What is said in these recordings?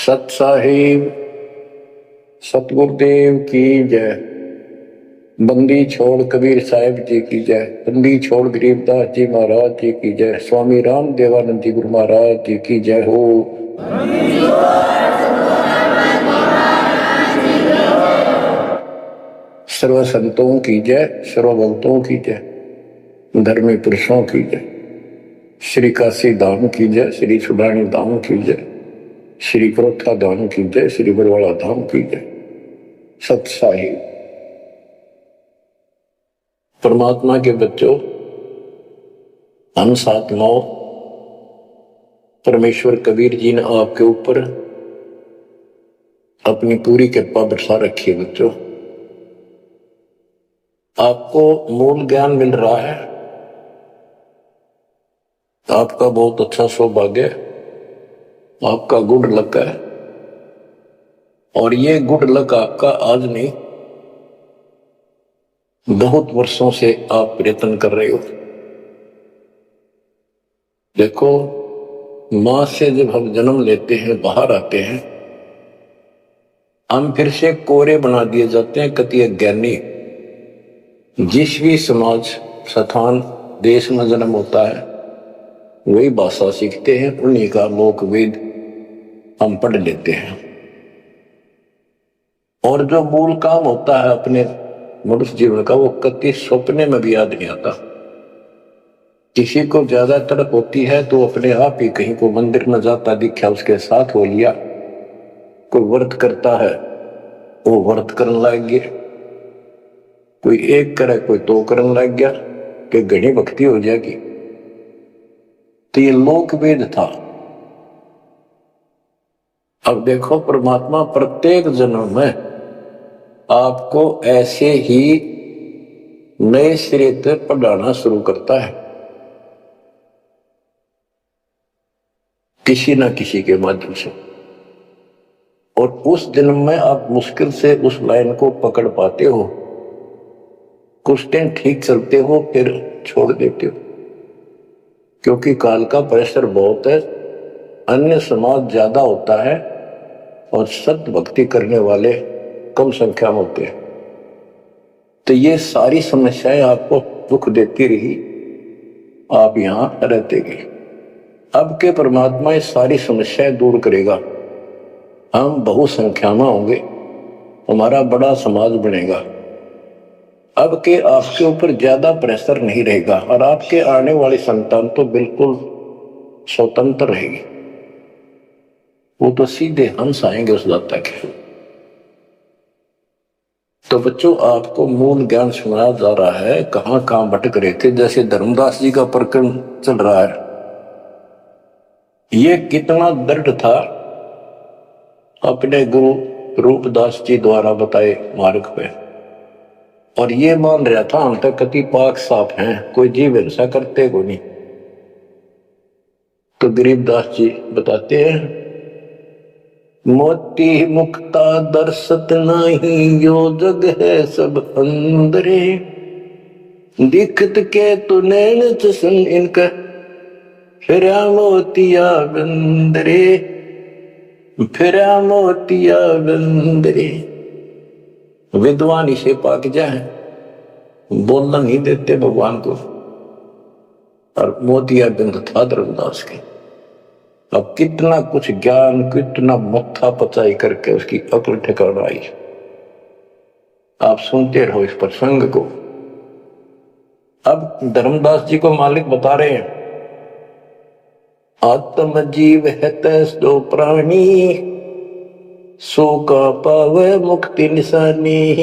सत साहिब सतगुरुदेव की जय। बंदी छोड़ कबीर साहिब जी की जय। बंदी छोड़ गरीबदास जी महाराज जी की जय। स्वामी राम देवानंद जी गुरु महाराज जी की जय हो। सर्व संतों की जय, सर्व भक्तों की जय, धर्मी पुरुषों की जय। श्री काशी धाम की जय, श्री सुडानी धाम की जय, श्री क्रोथा धाम की जय, श्री बरवाड़ा धाम की जय। सत साहिब परमात्मा के बच्चों, हम आत्माओं, परमेश्वर कबीर जी ने आपके ऊपर अपनी पूरी कृपा बरसा रखी है। बच्चों, आपको मूल ज्ञान मिल रहा है। आपका बहुत अच्छा सौभाग्य है, आपका गुड लक है। और ये गुड लक आपका आज नहीं, बहुत वर्षों से आप प्रयत्न कर रहे हो। देखो, मां से जब हम जन्म लेते हैं, बाहर आते हैं, हम फिर से कोरे बना दिए जाते हैं। कति अज्ञानी जिस भी समाज, स्थान, देश में जन्म होता है, वही भाषा सीखते हैं, उन्हीं का लोक वेद हम पढ़ लेते हैं। और जो मूल काम होता है अपने मनुष्य जीवन का, वो कति सपने में भी याद नहीं आता। किसी को ज्यादा तड़प होती है तो अपने आप ही कहीं को मंदिर में जाता दिखा, उसके साथ हो लिया। कोई व्रत करता है, वो व्रत करने लग गया। कोई एक करे, कोई दो करने लग गया कि घनी भक्ति हो जाएगी। तो ये लोक वेद था। अब देखो, परमात्मा प्रत्येक जन्म में आपको ऐसे ही नए सिरे से पढ़ाना शुरू करता है, किसी ना किसी के माध्यम से। और उस जन्म में आप मुश्किल से उस लाइन को पकड़ पाते हो। कुछ दिन ठीक चलते हो, फिर छोड़ देते हो, क्योंकि काल का प्रेशर बहुत है, अन्य समाज ज्यादा होता है और सत्य भक्ति करने वाले कम संख्या में होते हैं। तो ये सारी समस्याएं आपको दुख देती रही, आप यहां रहते गए। अब के परमात्मा ये सारी समस्याएं दूर करेगा। हम बहुसंख्या में होंगे, हमारा बड़ा समाज बनेगा। अब के आपके ऊपर ज्यादा प्रेशर नहीं रहेगा और आपके आने वाली संतान तो बिल्कुल स्वतंत्र रहेगी। वो तो सीधे हंस आएंगे उस दाता के। तो बच्चों, आपको मूल ज्ञान सुनाया जा रहा है। कहां भटक रहे थे। जैसे धर्मदास जी का प्रकरण चल रहा है, ये कितना दृढ़ था अपने गुरु रूपदास जी द्वारा बताए मार्ग पे। और ये मान रहा था हम तक कति पाक साफ हैं, कोई जीव हिंसा करते को नहीं। तो गरीबदास जी बताते हैं, मोती मुक्ता दर्शत नहीं, यो जग है सब अंदरे। दिखत के तु नैन चसन इनका, फिरा मोतिया बंदरे, फिरा मोतिया बंदरे। विद्वान इसे पाक जाए, बोलना नहीं देते भगवान को। और मोतिया बिंद था धर्मदास के। अब कितना कुछ ज्ञान, कितना मत्था पचाई करके उसकी अकल ठिकाना आई। आप सुनते रहो इस प्रसंग को। अब धर्मदास जी को मालिक बता रहे हैं, आत्म जीव है तैसो प्राणी, सो का पावे मुक्ति निशानी।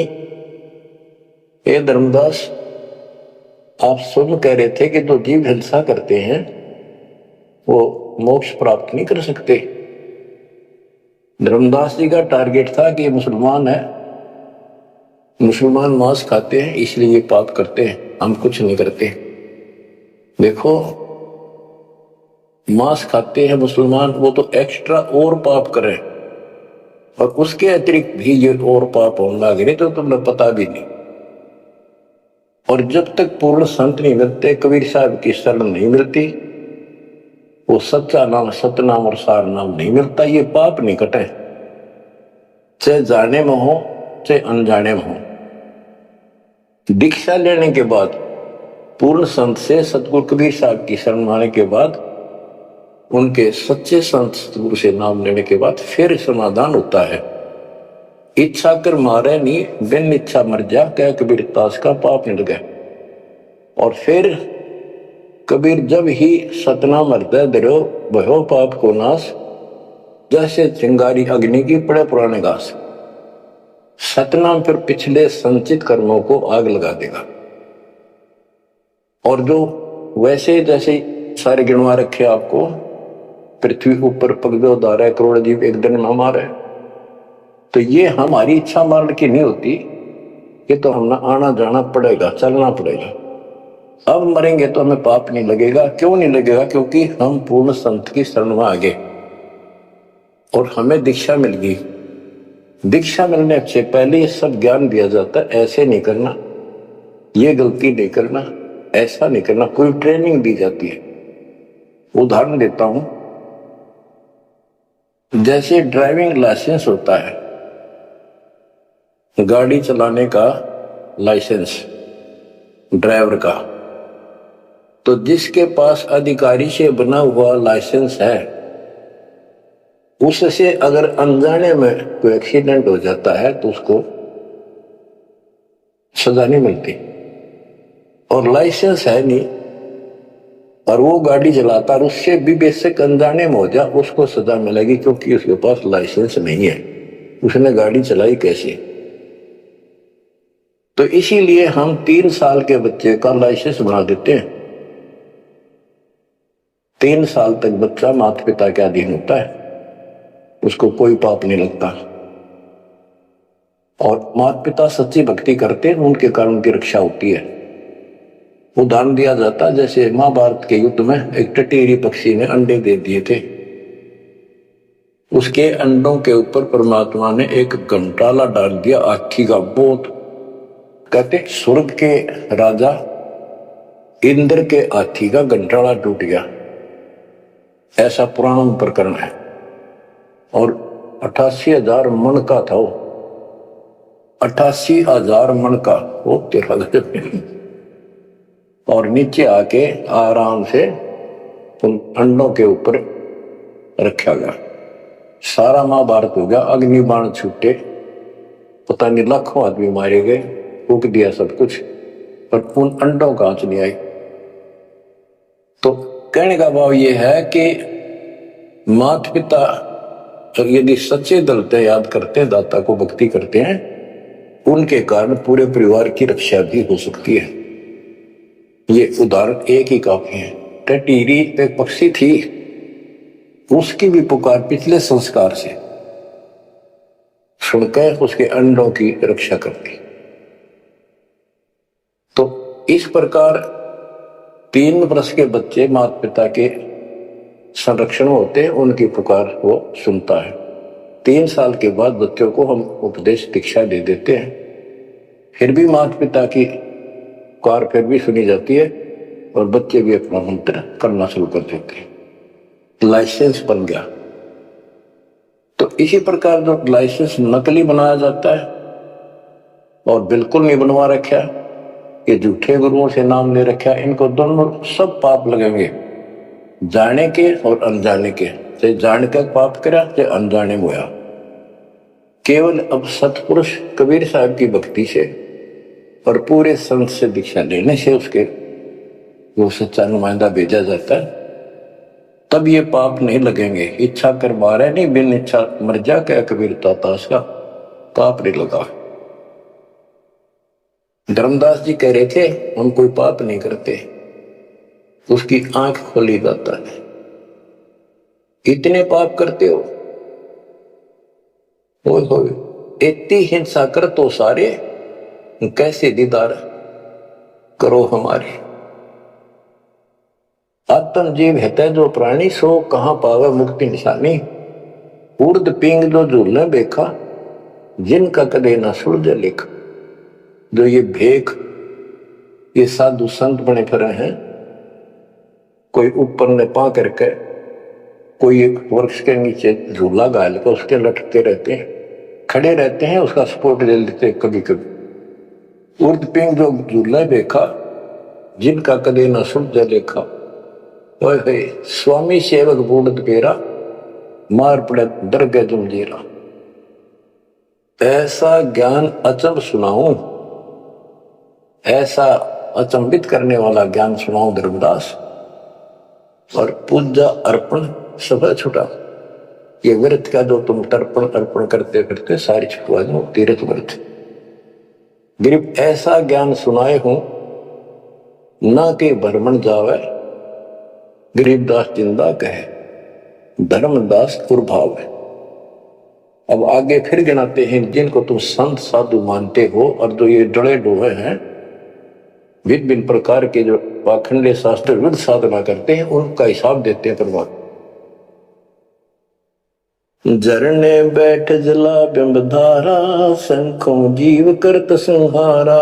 हे धर्मदास, आप सुन कह रहे थे कि जो जीव हिंसा करते हैं वो मोक्ष प्राप्त नहीं कर सकते। धर्मदास जी का टारगेट था कि मुसलमान है, मुसलमान मांस खाते हैं इसलिए ये पाप करते हैं, हम कुछ नहीं करते। देखो, मांस खाते हैं मुसलमान, वो तो एक्स्ट्रा और पाप करें, और उसके अतिरिक्त भी ये और पाप होने लगे तो तुम्हें पता भी नहीं। और जब तक पूर्ण संत नहीं मिलते, कबीर साहब की शरण नहीं मिलती, वो सच्चा नाम, सतनाम और सार नाम नहीं मिलता। ये पाप नहीं कटे, चाहे जाने में हो चाहे अनजाने में हो। दीक्षा लेने के बाद, पूर्ण संत से सतगुरु कबीर साहब की शरण आने के बाद, उनके सच्चे संत सतगुरु से नाम लेने के बाद फिर समाधान होता है। इच्छा कर मारे नहीं, बिन इच्छा मर जा, क्या कबीर दास का पाप मिट गया। और फिर कबीर जब ही सतनाम हृदय धरो भयो पाप को नाश, जैसे चिंगारी अग्नि की पड़े पुराने घास। सतनाम फिर पिछले संचित कर्मों को आग लगा देगा। और जो वैसे जैसे सारे गिनवा रखे आपको, पृथ्वी ऊपर पगदो धारा करोड़ जीव एक दिन में हमारे, तो ये हमारी इच्छा मारने की नहीं होती, ये तो हमें आना जाना पड़ेगा, चलना पड़ेगा। अब मरेंगे तो हमें पाप नहीं लगेगा। क्यों नहीं लगेगा? क्योंकि हम पूर्ण संत की शरण में आ गए और हमें दीक्षा मिल गई। दीक्षा मिलने से पहले ये सब ज्ञान दिया जाता है, ऐसे नहीं करना, ये गलती नहीं करना, ऐसा नहीं करना, कोई ट्रेनिंग दी जाती है। उदाहरण देता हूं, जैसे ड्राइविंग लाइसेंस होता है, गाड़ी चलाने का लाइसेंस ड्राइवर का, तो जिसके पास अधिकारी से बना हुआ लाइसेंस है, उससे अगर अनजाने में कोई एक्सीडेंट हो जाता है तो उसको सजा नहीं मिलती। और लाइसेंस है नहीं और वो गाड़ी चलाता और उससे भी बेसिक अनजाने में हो जाए, उसको सजा मिलेगी, क्योंकि उसके पास लाइसेंस नहीं है, उसने गाड़ी चलाई कैसे। तो इसीलिए हम 3 साल के बच्चे का लाइसेंस बना देते हैं। 3 साल तक बच्चा माता पिता के अधीन होता है, उसको कोई पाप नहीं लगता। और माता पिता सच्ची भक्ति करते हैं, उनके कारण उनकी रक्षा होती है। उदाहरण दिया जाता है, जैसे महाभारत के युद्ध में एक टटीरी पक्षी ने अंडे दे दिए थे, उसके अंडों के ऊपर परमात्मा ने एक घंटाला डाल दिया आखी का। बहुत कहते स्वर्ग के राजा इंद्र के हाथी का घंटाला टूट गया, ऐसा पुराण प्रकरण है। और 88,000 मन का था वो, 88,000 मन का वो 13,000 और नीचे आके आराम से उन अंडों के ऊपर रखा गया। सारा महाभारत हो गया, अग्निबाण छूटे, पता नहीं लाखों आदमी मारे गए, फूक दिया सब कुछ, पर उन अंडों का आंच नहीं आई। तो कहने का भाव ये है कि माता पिता यदि सच्चे दिल से याद करते हैं, दाता को भक्ति करते हैं, उनके कारण पूरे परिवार की रक्षा भी हो सकती है। ये उदाहरण एक ही काफी है। टटीरी एक पक्षी थी, उसकी भी पुकार पिछले संस्कार से सुनकर उसके अंडों की रक्षा करती। तो इस प्रकार 3 वर्ष के बच्चे माता पिता के संरक्षण होते हैं, उनकी पुकार वो सुनता है। 3 साल के बाद बच्चों को हम उपदेश दीक्षा दे देते हैं, फिर भी माता पिता की पुकार फिर भी सुनी जाती है और बच्चे भी अपना मंत्र करना शुरू कर देते हैं। लाइसेंस बन गया। तो इसी प्रकार जो लाइसेंस नकली बनाया जाता है और बिल्कुल नहीं बनवा रखा, ये झूठे गुरुओं से नाम ले रखा, इनको दोनों सब पाप लगेंगे, जाने के और अनजाने के। चाहे जान कर पाप करा चाहे अनजाने में हुआ। केवल अब सतपुरुष कबीर साहब की भक्ति से और पूरे संत से दीक्षा लेने से उसके वो सच्चा नुमाइंदा भेजा जाता है, तब ये पाप नहीं लगेंगे। इच्छा कर मारे नहीं, बिन इच्छा मर जा, क्या कबीर दास का पाप नहीं लगा। धर्मदास जी कह रहे थे हम कोई पाप नहीं करते, उसकी आंख खोली दाता ने। इतने पाप करते हो, इतनी हिंसा कर तो सारे, कैसे दीदार करो हमारे। आत्म जीव है जो प्राणी, सो कहां पावे मुक्ति निशानी। उर्द पिंग जो झूलने बेखा, जिनका कदे ना सुलझे लेखा। जो ये भेख, ये साधु संत बने फिर हैं, कोई ऊपर ने पा करके कोई एक वृक्ष के नीचे झूला गाल कर उसके लटकते रहते हैं, खड़े रहते हैं, उसका सपोर्ट ले लेते हैं। कभी कभी उर्द पिंग जो झूला देखा, जिनका कदे न सुझ लेखा, ओए स्वामी सेवक बूढ़ पेरा, मार पड़े डर गए जमजीरा। ऐसा ज्ञान अचंभ सुनाऊं, ऐसा अचंभित करने वाला ज्ञान सुनाऊं धर्मदास, और पूजा अर्पण सब छुटा। ये व्रत का जो तुम तर्पण अर्पण करते करते सारी छुटवा दो, तीर्थ व्रत। गरीब ऐसा ज्ञान सुनाए हूं, ना कि भ्रमण जावे, गरीबदास जिंदा कहे, धर्मदास कुर्भाव है। अब आगे फिर गिनाते हैं जिनको तुम संत साधु मानते हो, और जो ये डड़े डोहे हैं, भिन्न भिन्न प्रकार के जो पाखंडे शास्त्र विरुद्ध साधना करते हैं, उनका हिसाब देते हैं परमात्मा। झरने बैठ जला बिंब धारा, शंखों जीव करत संहारा,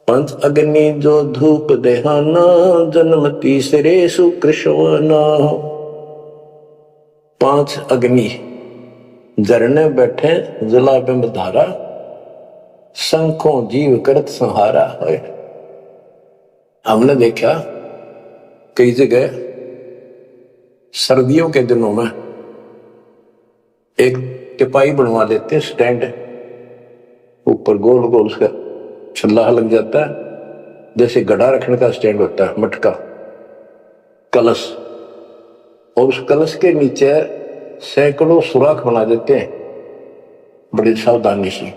पंच अग्नि जो धूप देहाना, जन्म तीसरे सुकृष्णवाना। पांच अग्नि झरने बैठे जला बिंब धारा, शंखों जीव करत संहारा है। हमने देखा कई जगह सर्दियों के दिनों में एक टिपाई बनवा देते हैं, स्टैंड ऊपर गोल गोल उसका छल्ला लग जाता है, जैसे गड़ा रखने का स्टैंड होता है, मटका कलश, और उस कलश के नीचे सैकड़ों सुराख बना देते हैं बड़ी सावधानी से,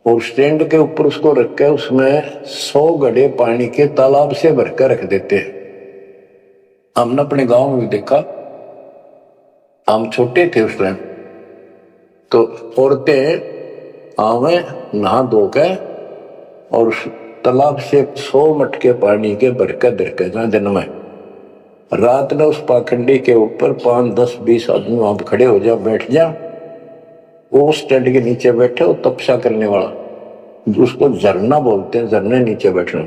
और स्टैंड के ऊपर उसको रख के उसमें 100 घड़े पानी के तालाब से भरकर रख देते हैं। हमने अपने गांव में भी देखा, हम छोटे थे उस टाइम, तो औरतें आवे नहा धो के और उस तालाब से 100 मटके पानी के भरकर धरकर जहां दिन में रात में उस पाखंडी के ऊपर 5, 10, 20 आदमी वहां खड़े हो जा, बैठ जा, वो स्टैंड के नीचे बैठे, वो तपस्या करने वाला, उसको झरना बोलते हैं, झरने नीचे बैठना,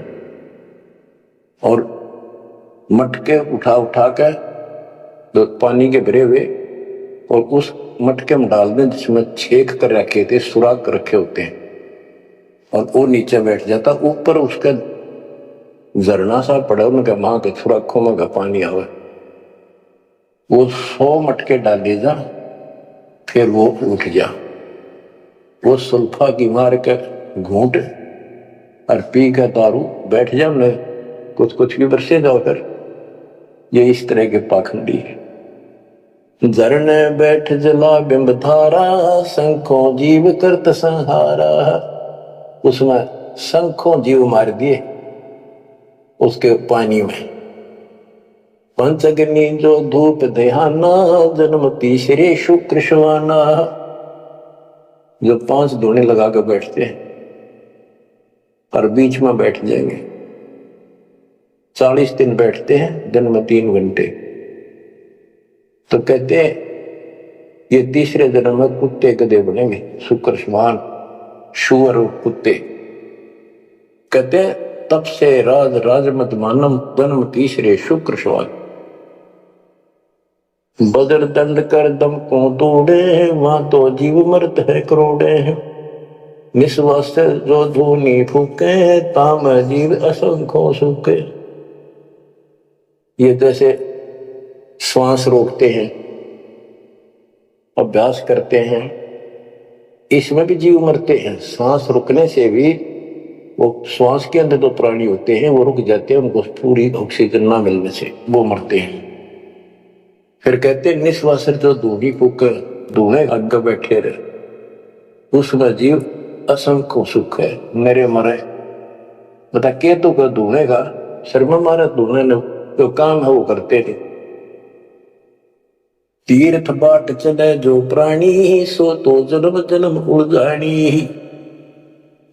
और मटके उठा उठा के तो पानी के भरे हुए, और उस मटके में डाल दें जिसमें छेक कर रखे थे, सुराख रखे होते हैं, और वो नीचे बैठ जाता, ऊपर उसका झरना सा पड़ा, उनका मां के सुराखों में का पानी आवे, वो 100 मटके डाले जा, फिर वो उठ जा, वो सुल्फा की मार के घूंट और पी का दारू बैठ जा, कुछ कुछ भी बरसे जाओ। फिर ये इस तरह के पाखंडी है। झरने बैठ जला बिंब धारा, शंखों जीव करत संहारा। उसमें शंखों जीव मार दिए उसके पानी में। पंचअग्नि जो धूप देहाना, जन्म तीसरे शुक्र शवाना। जो 5 धोने लगा कर बैठते हैं और बीच में बैठ जाएंगे, 40 दिन बैठते हैं, दिन में 3 घंटे। तो कहते हैं ये तीसरे जन्म में कुत्ते गधे बनेंगे, शुक्र समान शुअर और कुत्ते। कहते हैं तब से राज राजमत मानम, जन्म तीसरे शुक्र समान। बजर दंड कर दम को तोड़े, वहां तो जीव मरत है करोड़े। निश्वास जो धूनी फूके, ताम जीव असंख्यों सूखे। ये जैसे श्वास रोकते हैं, अभ्यास करते हैं, इसमें भी जीव मरते हैं। सांस रुकने से भी वो श्वास के अंदर जो प्राणी होते हैं वो रुक जाते हैं, उनको पूरी ऑक्सीजन ना मिलने से वो मरते हैं। फिर कहते हैं निश्वास जो धूनी फूक धूने आगे बैठे रहे, उसमें जीव असंख्य सुख है, मेरे मरे। बता के तो का धूने का शर्मा मारा, धूने ने जो काम है वो करते थे। तीर्थ बाट चले जो प्राणी, सो तो जन्म जन्म उलझानी।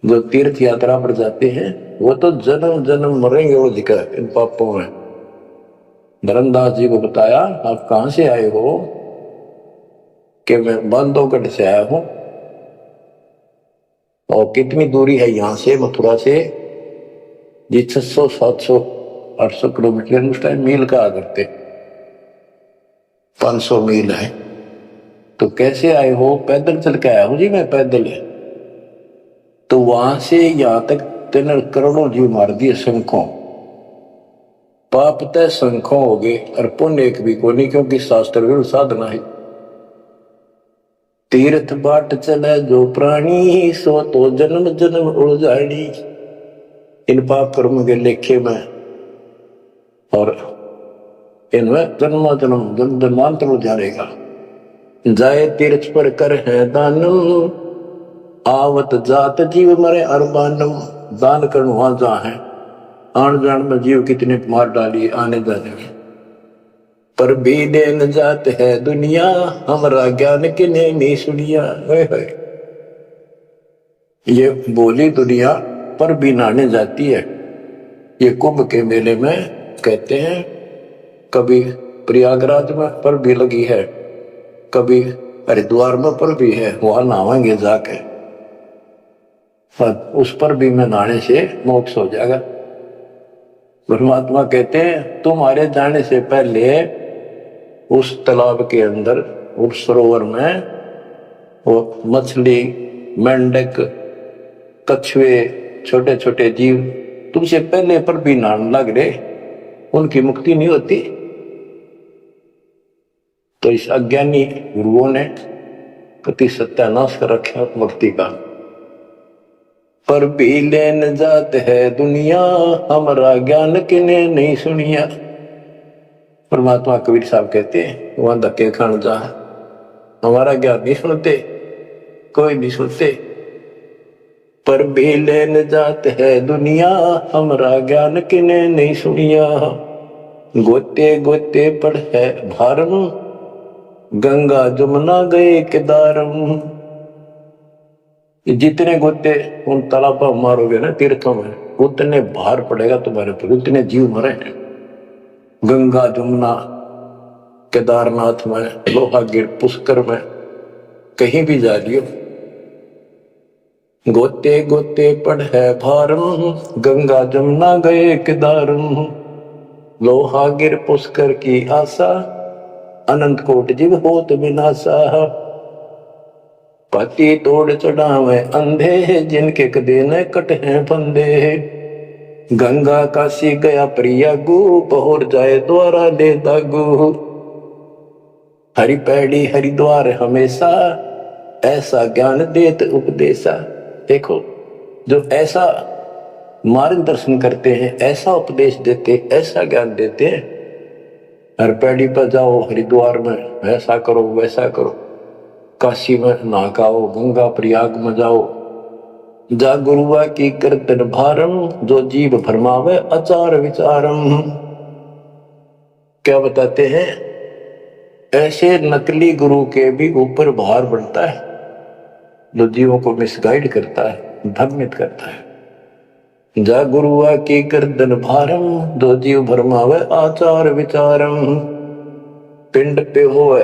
जो तीर्थ यात्रा पर जाते हैं वो तो जन्म जन्म मरेंगे वो लिखा इन पापों में। धर्मदास जी को बताया आप कहां से आए हो, कि मैं बांधवगढ़ से आया हूं। और कितनी दूरी है यहां से मथुरा से? जी 600, 700, 800 किलोमीटर उस टाइम मील का करते। 500 मील है। तो कैसे आए हो? पैदल चल के आया हूं जी मैं, पैदल है। तो वहां से यहां तक 3 करोड़ों जीव मार दिए शंखों। पाप तय शंखों हो गए और पुण्य एक भी को नहीं, क्योंकि शास्त्र विरुद्ध साधना है। तीर्थ बाट चले जो प्राणी, सो तो जन्म जन्म उलझानी। इन पाप कर्म के लेखे में और इनमें जन्म जन्म जन्मांतर उजारेगा। जाए तीर्थ पर कर है दानम, आवत जात जीव मरे अरबानम। दान कर वहां जा है, आन जान में जीव कितने मार डाली आने जाने में। पर भी देन जात है दुनिया, हमारा ज्ञान किने नहीं सुनिया। ये बोली दुनिया पर भी नाने जाती है। ये कुंभ के मेले में कहते हैं, कभी प्रयागराज में पर भी लगी है, कभी हरिद्वार में पर भी है, वहां नहाएंगे जाके। उस पर भी में नहाने से मोक्ष हो जाएगा। परमात्मा कहते हैं तुम्हारे जाने से पहले उस तालाब के अंदर, उस सरोवर में वो मछली, मेंढक, कछुए, छोटे छोटे जीव तुमसे पहले पर भी नहाने लग रहे, उनकी मुक्ति नहीं होती। तो इस अज्ञानी गुरुओं ने कति सत्यानाश कर रखा मुक्ति का। पर भी लेन जात है दुनिया, हमारा ज्ञान किने नहीं सुनिया। परमात्मा कबीर साहब कहते हैं वहां धक्के खान जा, हमारा ज्ञान नहीं सुनते, कोई नहीं सुनते। पर भी लेन जात है दुनिया, हमारा ज्ञान किने नहीं सुनिया। गोते गोते पड़ है भारम, गंगा जमुना गए केदारम। जितने गोते उन तालाबों मारोगे ना तीर्थों में, उतने भार पड़ेगा तुम्हारे ऊपर, उतने जीव मरे हैं। गंगा जमुना, केदारनाथ में, लोहागिर, पुष्कर में, कहीं भी जा लियो। गोते गोते पड़ है भारम, गंगा जमुना गए केदारम। लोहागिर पुष्कर की आशा, अनंत कोट जीव होत विनाशा। पति तोड़ चढ़ावे अंधे, जिनके कदे न कट हैं फंदे। गंगा काशी गया प्रयागु, पहुर जाए द्वारा ले दागु। हरि पैड़ी हरिद्वार हमेशा, ऐसा ज्ञान देत उपदेशा। देखो जो ऐसा मार्गदर्शन करते हैं, ऐसा उपदेश देते, ऐसा ज्ञान देते हैं। हर पैड़ी पर जाओ, हरिद्वार में ऐसा करो वैसा करो, काशी में नहाओ, गंगा प्रयाग में जाओ। जा गुरुआ की कीर्तन भारम, जो जीव भरमावे आचार विचारम। क्या बताते हैं? ऐसे नकली गुरु के भी ऊपर भार बढ़ता है, जो जीवों को मिसगाइड करता है, भ्रमित करता है। जा गुरुआ की कीर्तन भारम, जो जीव भरमावे आचार विचारम। पिंड पे होए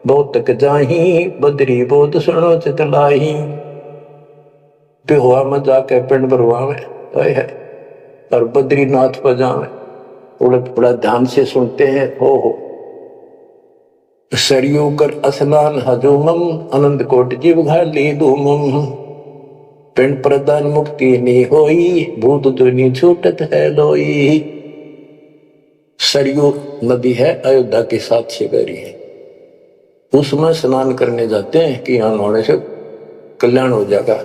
बहुत तक जाही, बदरी बहुत सुनो चितलाई। बेहुआ में जाके पिंड भरवावे है, और बद्रीनाथ पर जावे, बड़ा ध्यान से सुनते हैं। हो सरयू कर असनान हजूमम, अनंत कोट जीव घाली धूमम। पिंड प्रदान मुक्ति नहीं होई, भूत दुनी छूटत है लोई। सरयू नदी है, अयोध्या के साथ से गहरी है, उसमें स्नान करने जाते हैं कि यहां नहाने से कल्याण हो जाएगा।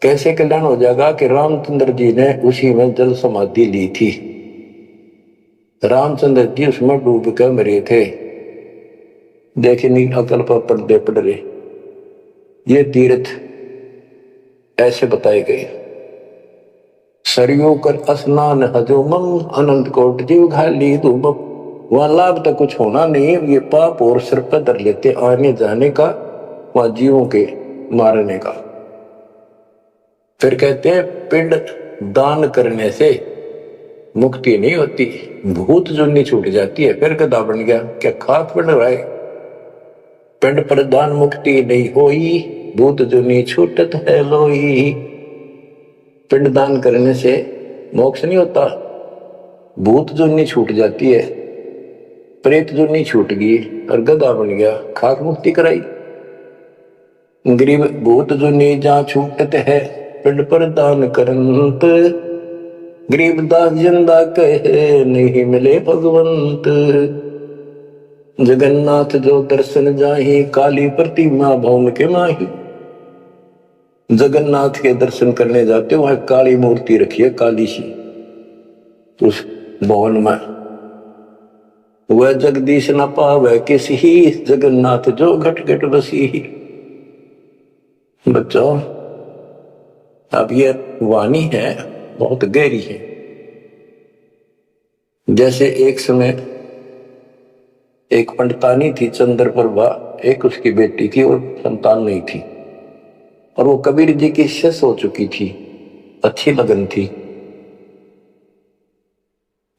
कैसे कल्याण हो जाएगा? कि रामचंद्र जी ने उसी में जल समाधि ली थी। रामचंद्र जी उसमें डूब कर मरे थे। देखे नहीं अकल पर पर्दे पड़ रहे। ये तीर्थ ऐसे बताए गए। सरयू कर स्नान हजूमम, अनंत कोट जीव घाली धूमम। वहां लाभ तो कुछ होना नहीं, ये पाप और सिर पर धर लेते आने जाने का, वहां जीवों के मारने का। फिर कहते हैं पिंड दान करने से मुक्ति नहीं होती, भूत जुनी छूट जाती है। फिर गधा बन गया, क्या खाक बन रहा है? पिंड प्रदान मुक्ति नहीं होई, भूत जुनी छूटत है लोई। पिंड दान करने से मोक्ष नहीं होता, भूत जुनी छूट जाती है। प्रेत जो नहीं छूट गई और गधा बन गया, खाक मुक्ति कराई। गरीब भूत जो नहीं जा छूटते है, पिंड पर दान करंत। गरीब दास जिंदा कहे, नहीं मिले भगवंत। जगन्नाथ जो दर्शन जाही, काली प्रतिमा भवन के माही। जगन्नाथ के दर्शन करने जाते हो, वहां काली मूर्ति रखी है, काली सी उस भवन में। वह जगदीश न पावे किसी, जगन्नाथ जो घट घट बसी। बच्चों, अब ये वाणी है बहुत गहरी है। जैसे एक समय एक पंडितानी थी चंद्रप्रभा, एक उसकी बेटी थी और संतान नहीं थी, और वो कबीर जी की शिष्य हो चुकी थी, अच्छी लगन थी।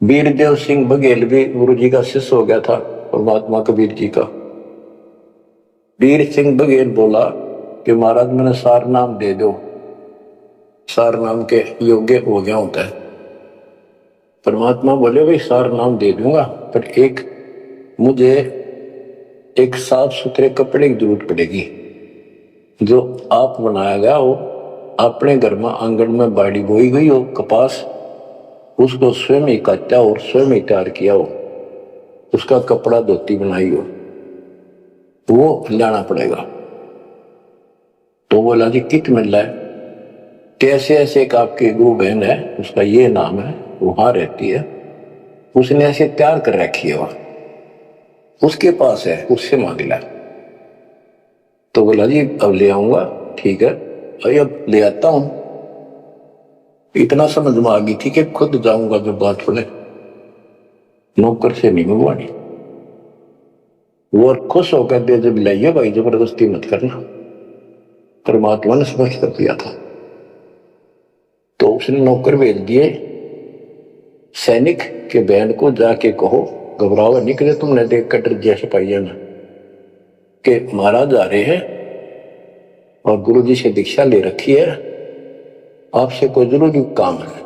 वीरदेव सिंह बघेल भी गुरु जी का शिष्य हो गया था, परमात्मा कबीर जी का। वीर सिंह बघेल बोला कि महाराज मैंने सार नाम दे दो, सार नाम के योग्य हो गया होता है। परमात्मा बोले भाई सार नाम दे दूंगा, पर एक मुझे एक साफ सुथरे कपड़े की जरूरत पड़ेगी, जो आप बनाया गया हो, अपने घर में आंगन में बाड़ी बोई गई हो कपास, उसको स्वयं ही काटा और स्वयं ही तैयार किया हो, उसका कपड़ा धोती बनाई हो, वो लाना पड़ेगा। तो बोला जी कित मिल रहा है? कैसे ऐसे एक आपकी गुरु बहन है, उसका ये नाम है, वहां रहती है, उसने ऐसे तैयार कर रखी है, वहां उसके पास है, उससे मांग ला। तो बोला जी अब ले आऊंगा, ठीक है भाई अब ले आता हूं। इतना समझ में आ गई थी कि खुद जाऊंगा जो बात बोले, नौकर से नहीं मंगवानी। वो खुश होकर दे जब लाइए भाई, जबरदस्ती मत करना, परमात्मा ने स्पष्ट कर दिया था। तो उसने नौकर भेज दिए सैनिक के बैंड को, जाके कहो घबराओ निकले, तुमने देख कर डर गया सिपाहियों ने कि महाराज आ रहे हैं और गुरु जी से दीक्षा ले रखी है, आपसे कोई जरूरी काम है।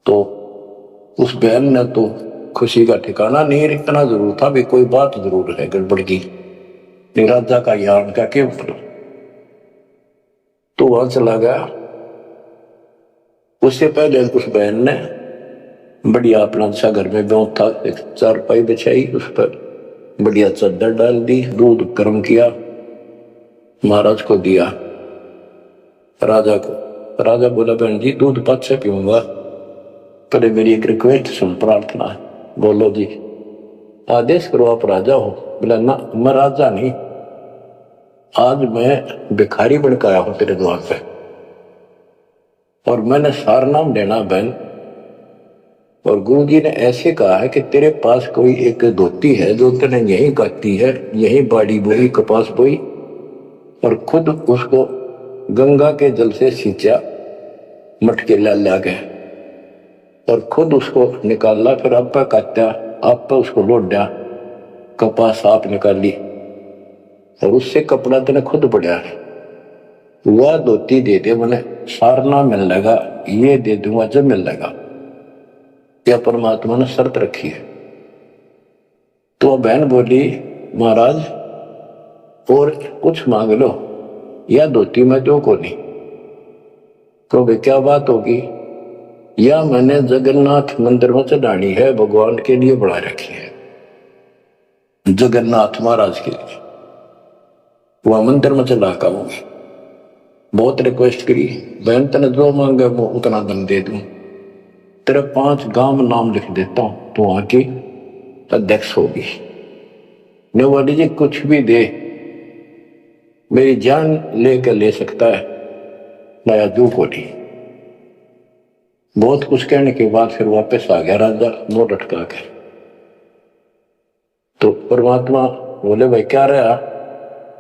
तो उस बहन ने तो खुशी का ठिकाना नहीं, इतना जरूर था भी कोई बात जरूर है गड़बड़ की, राजा का यान का के ऊपर। तो वहां चला गया। उससे पहले उस बहन ने बढ़िया अपना अच्छा घर में ब्यों था, एक चारपाई बिछाई, उस पर बढ़िया चादर डाल दी, दूध गर्म किया, महाराज को दिया, राजा को। राजा बोला बहन जी दूध पाँच से पीऊंगा, पर मेरी एक रिक्वेस्ट सुन, प्रार्थना है। बोलो जी। आदेश करो, आप राजा हो। बोला ना मैं राजा नहीं, आज मैं भिखारी बनकर आया हूं तेरे द्वार पे, और मैंने सार नाम देना बहन, और गुरु जी ने ऐसे कहा है कि तेरे पास कोई एक धोती है जो तूने यहीं काटी है, यहीं बाड़ी बोई, कपास बोई, और खुद उसको गंगा के जल से सींचा मटके ला के, और खुद उसको निकाला, फिर आप पे काटा, आप पे उसको लोटा, कपास आप निकाली, और उससे कपड़ा तेने खुद बढ़िया, वह धोती दे दे, मैंने सारना मिल लगा, ये दे दूंगा जब मिल लगा। क्या परमात्मा ने शर्त रखी है। तो बहन बोली महाराज और कुछ मांग लो, या धोती में दो को नहीं। तो वे क्या बात होगी? या मैंने जगन्नाथ मंदिर में चढ़ानी है, भगवान के लिए बना रखी है, जगन्नाथ महाराज के लिए, वह मंदिर में चढ़ा का हूं। बहुत रिक्वेस्ट करी, बहन तेने जो मांगे वो उतना धन दे दूं, तेरे 5 गांव में नाम लिख देता हूं, तो वहां की अध्यक्ष होगी। वाली जी कुछ भी दे, मेरी जान लेकर ले सकता है, नया दू कोटी। बहुत कुछ कहने के बाद फिर वापस आ गया राजा मोर लटका के। तो परमात्मा बोले भाई क्या रहा?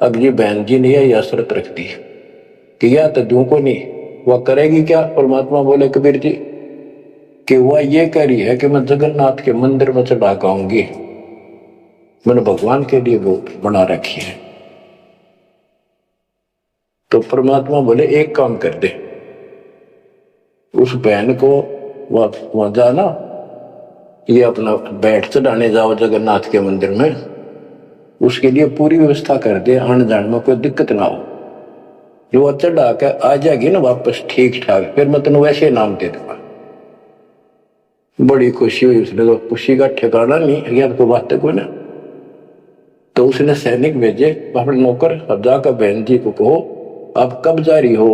अगली बहन जी ने यह शर्त रख दी कि या तो दू को नहीं, वह करेगी क्या? परमात्मा बोले कबीर जी कि वह ये कह रही है कि मैं जगन्नाथ के मंदिर में चढ़ा आऊंगी, मैंने भगवान के लिए वो बना रखी है। तो परमात्मा बोले एक काम कर दे, उस बहन को वहां जाना, ये अपना बैठ चढ़ाने जाओ जगन्नाथ के मंदिर में, उसके लिए पूरी व्यवस्था कर दे, आने जाने में कोई दिक्कत ना हो। जो चढ़ा के आ जाएगी ना वापस ठीक ठाक, फिर मैं तेन वैसे नाम दे दूंगा। बड़ी खुशी हुई उसने, तो खुशी का ठिकाना नहीं अगर तो बात कोई ना। तो उसने सैनिक भेजे अपने नौकर, अब जाकर बहन जी को कहो आप कब जा रही हो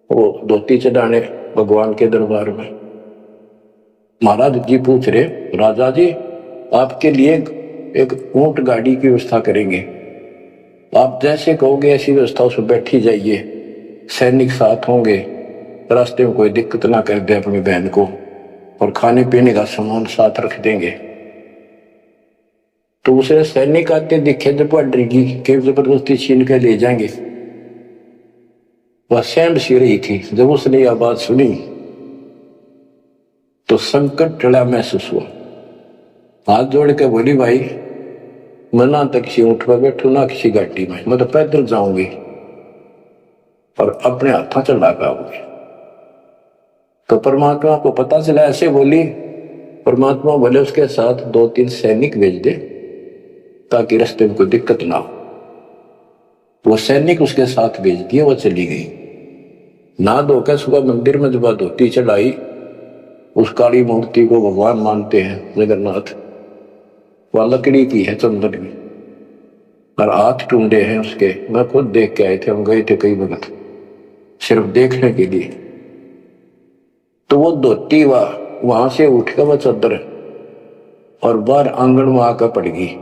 वो धोती चढ़ाने भगवान के दरबार में। महाराज जी पूछ रहे राजा जी आपके लिए एक ऊंट गाड़ी की व्यवस्था करेंगे, आप जैसे कहोगे ऐसी व्यवस्था उसमें बैठी जाइए, सैनिक साथ होंगे, रास्ते में कोई दिक्कत ना कर दे अपनी बहन को, और खाने पीने का सामान साथ रख देंगे। तो उसे सैनिक आते दिखे जब डरेगी कि जबरदस्ती छीन के ले जाएंगे। वह सहम सी रही थी। जब उसने यह बात सुनी तो संकट टला महसूस हुआ। हाथ जोड़ के बोली भाई मैं ना तो किसी ऊंट पर बैठू ना किसी गाड़ी में, मैं तो पैदल जाऊंगी और अपने हाथों चला पाऊंगी। तो परमात्मा को पता चला, ऐसे बोली। परमात्मा बोले उसके साथ 2-3 सैनिक भेज दे ताकि रास्ते में कोई दिक्कत ना हो। वो सैनिक उसके साथ भेज दिए, वो चली गई। ना धोकर सुबह मंदिर में जब धोती चढ़ाई, उस काली मूर्ति को भगवान मानते हैं जगन्नाथ, वह लकड़ी की है चंदन की, और हाथ टूंडे हैं उसके। मैं खुद देख के आए थे, हम गए थे कई वक्त सिर्फ देखने के लिए। तो वो धोती वहां से उठ कर वह चद्दर और बाहर आंगन में आकर पड़ गई।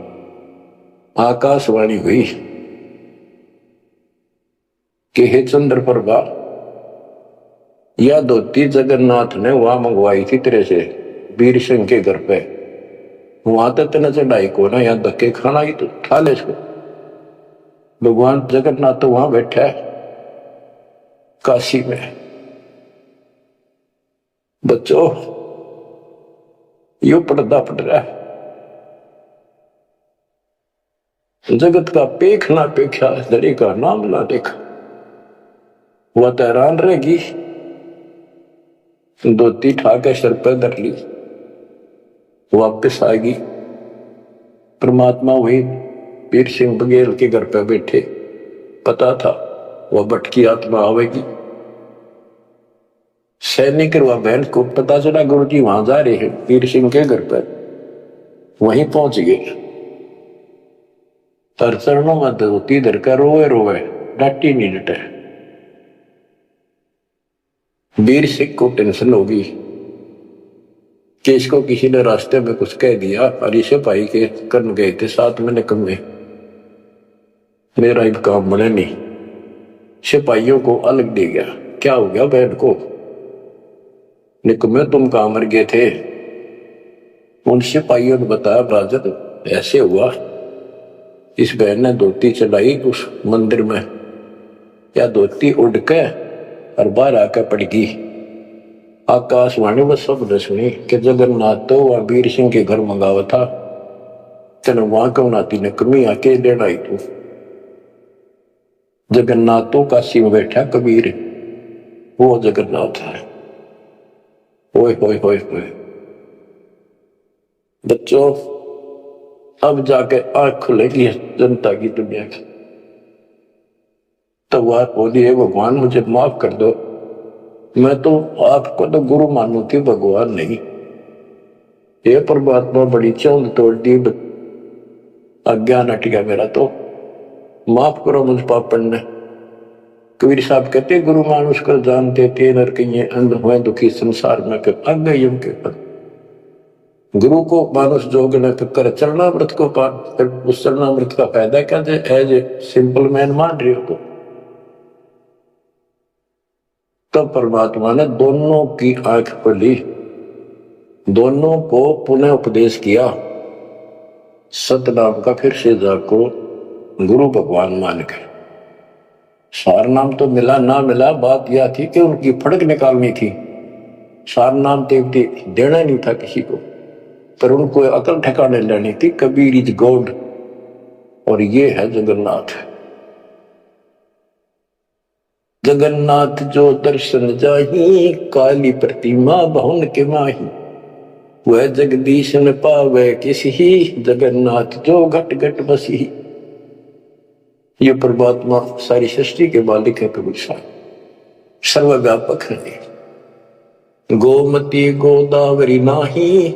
आकाशवाणी हुई कि हे चंद्र प्रभा, यह धोती जगन्नाथ ने वहां मंगवाई थी तेरे से वीर सिंह के घर पे, वहां तक तेना चढ़ाई को ना, यहाँ धक्के खाना ही तो खा ले इसको। भगवान जगन्नाथ तो वहां बैठा है काशी में। बच्चों यो पर्दा पड़ रहा है, जगत का पेख ना पेखा धड़ी का नाम ना देखा। वह तो हैरान रहेगी। धोती ठाके सर पर धर ली, वापिस आएगी। परमात्मा वही वीर सिंह बघेल के घर पे बैठे, पता था वह भटकी आत्मा आवेगी। सैनिक वह बहन को पता चला गुरु जी वहां जा रहे हैं वीर सिंह के घर पर, वहीं पहुंच गए। तर चरणों में धोती धरकर रोए रोए, डांटी नहीं डटे। वीर सिंह को टेंशन होगी कि इसको किसी ने रास्ते में कुछ कह दिया, और इसे भाई के करन गए थे साथ में निकम्मे, मेरा अब काम बने नहीं। सिपाहियों को अलग दे गया। क्या हो गया बहन को? निकम्मे तुम कहां मर गए थे? उन सिपाहियों ने बताया राजन ऐसे हुआ, इस बहन ने धोती चढ़ाई उस मंदिर में, या धोती उड़ के और बाहर आकर पड़ गई। आकाशवाणी में सब ने सुनी कि जगन्नाथ तो वह वीर सिंह के घर मंगावा था, तेने वहां क्यों नाती ने कमी आके लेना आई तू। जगन्नाथ तो काशी में बैठा कबीर, वो जगन्नाथ है। ओए होए होए होए बच्चों, अब जाके आंख खुलेगी जनता की, दुनिया की। तो वह बोली है भगवान मुझे माफ कर दो, मैं तो आपको तो गुरु मानू थी, भगवान नहीं। ये परमात्मा बड़ी चौंध तोड़ दी, अज्ञान हट गया मेरा, तो माफ करो मुझ पापन ने। कबीर साहब कहते गुरु मानुष कर जानते थे नर कहिए अंध हुए दुखी संसार में कर अज्ञ के पद। गुरु को मानुष जोग न कर चरणामृत को पान, फिर उस चरणामृत का फायदा क्या? एज ए सिंपल मैन मान रही हो तो तब परमात्मा ने दोनों की आंख खोली, दोनों को पुनः उपदेश किया। सतनाम का फिर से जाको गुरु भगवान मान के। सार नाम तो मिला ना मिला, बात यह थी कि उनकी फड़क निकालनी थी। सार नाम देवती देना नहीं था किसी को, पर उनको अकल ठिकाने लेनी थी। कबीर इज गॉड, और ये है जगन्नाथ। जगन्नाथ जो दर्शन जाही, काली प्रतिमा बहुन के माही। वह जगदीश न पावे किसी, जगन्नाथ जो घट घट बसी। ये परमात्मा सारी सृष्टि के मालिक है प्रभु साहब, सर्वव्यापक है। गोमती गोदावरी नाही,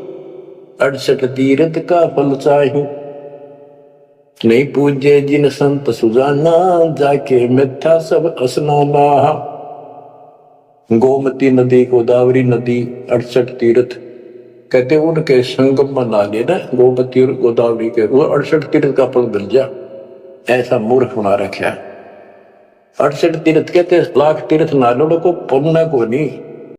68 तीर्थ का फल चाही। नहीं पूजे जिन संत सुजाना, जाके मिथ्या सब स्नाना। गोमती नदी, गोदावरी नदी, 68 तीर्थ कहते उनके संगम में ना लेना, गोमती और गोदावरी के, वो 68 तीर्थ का फल मिल जा। ऐसा मूर्ख बना रखा। 68 तीर्थ कहते लाख तीर्थ नालों को पुण्य को नहीं,